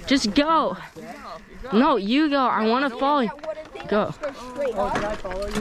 Just go. No, you go. I want to follow you. Go. Oh, did I follow you?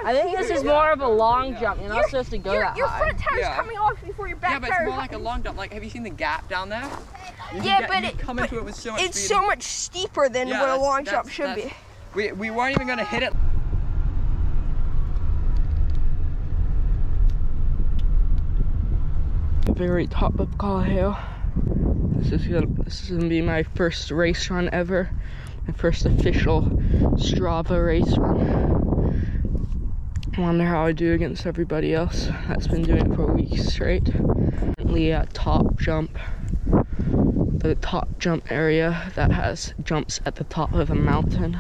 I think this is more of a long jump. You're not supposed to go that high. Your front tire's coming off before your back tire. Yeah, but it's more like a long jump. Like, have you seen the gap down there? Come into it with so much speed. It's so much steeper than what a long jump should be. We weren't even gonna hit it. The very top of Call Hill. This is gonna be my first race run ever. My first official Strava race run. I wonder how I do against everybody else that's been doing it for weeks straight. Currently at top jump, the top jump area that has jumps at the top of a mountain.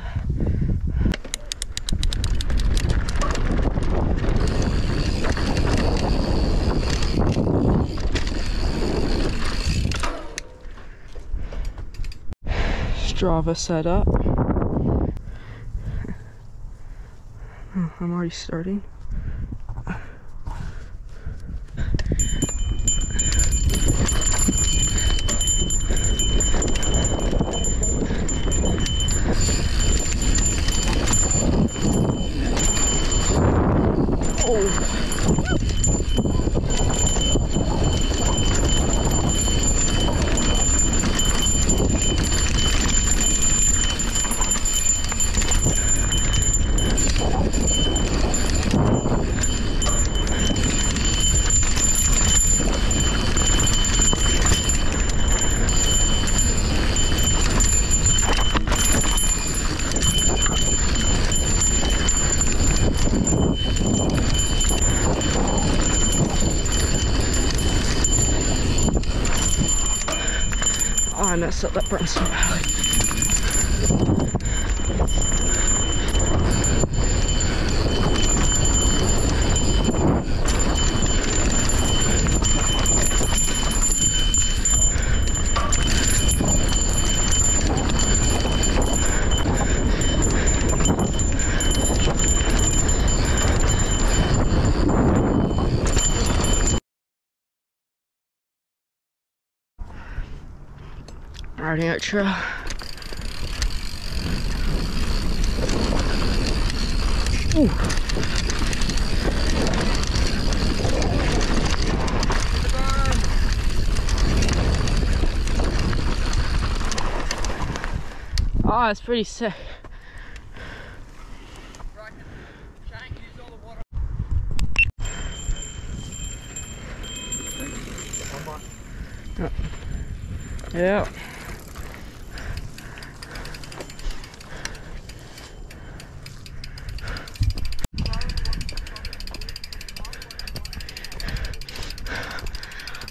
Strava set up. I'm already starting. Oh, I messed up that burns so badly. Riding a trail. Ooh. Oh, it's pretty sick. Yeah.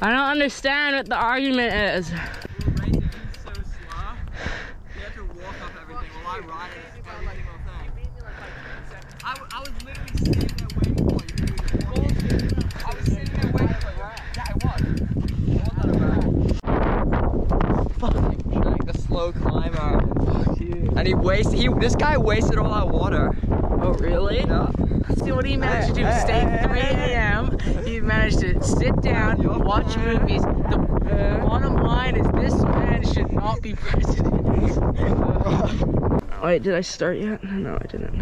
I don't understand what the argument is. Racing is so slow. You have to walk up everything while I ride every single thing. I was literally sitting there waiting for you. I was sitting there waiting for you. Yeah, I was. Fuck. Like the slow climber. Fuck you. And this guy wasted all our water. Oh, really? Yeah. See what he managed to do, stay at 3 a.m. He managed to sit down, watch movies. The bottom line is this man should not be president. Wait, did I start yet? No, I didn't.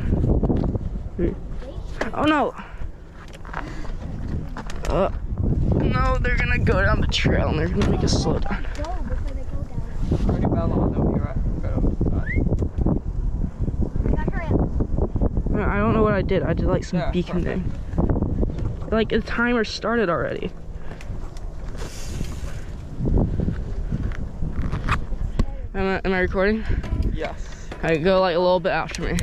Oh no! No, they're gonna go down the trail and they're gonna make us slow down. I don't know what I did. I did like some beaconing. Like the timer started already. Am I recording? Yes. Alright, go like a little bit after me.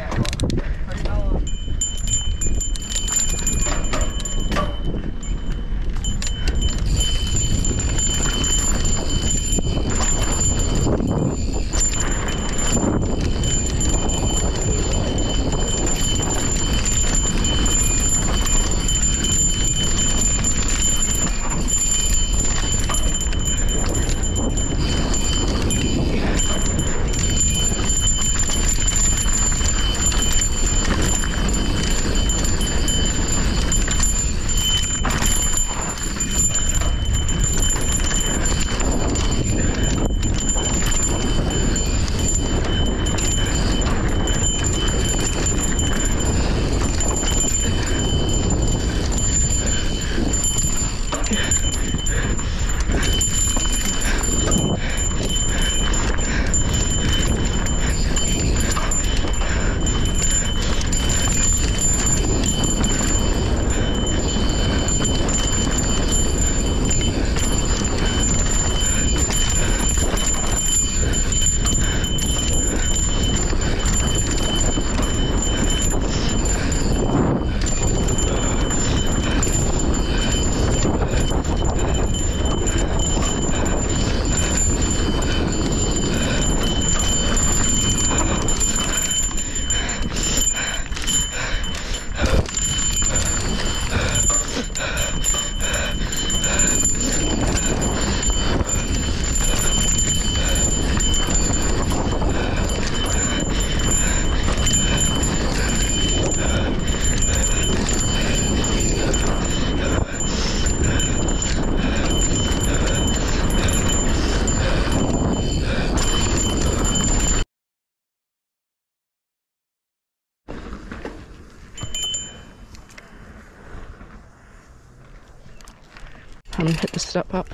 I'm gonna hit the step up.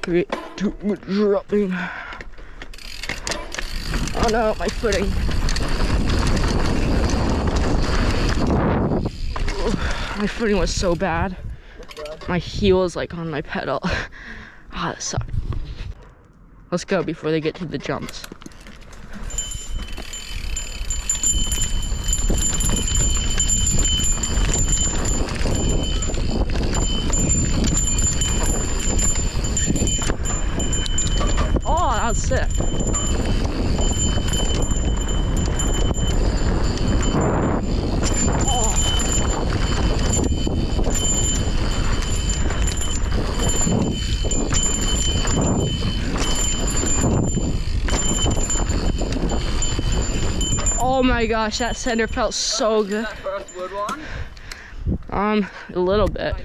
3, 2, dropping. Oh no, my footing. My footing was so bad. My heel is like on my pedal. Ah, that sucked. Let's go before they get to the jumps. Oh, that was sick. Oh my gosh, that center felt so good. That first wood one? A little bit.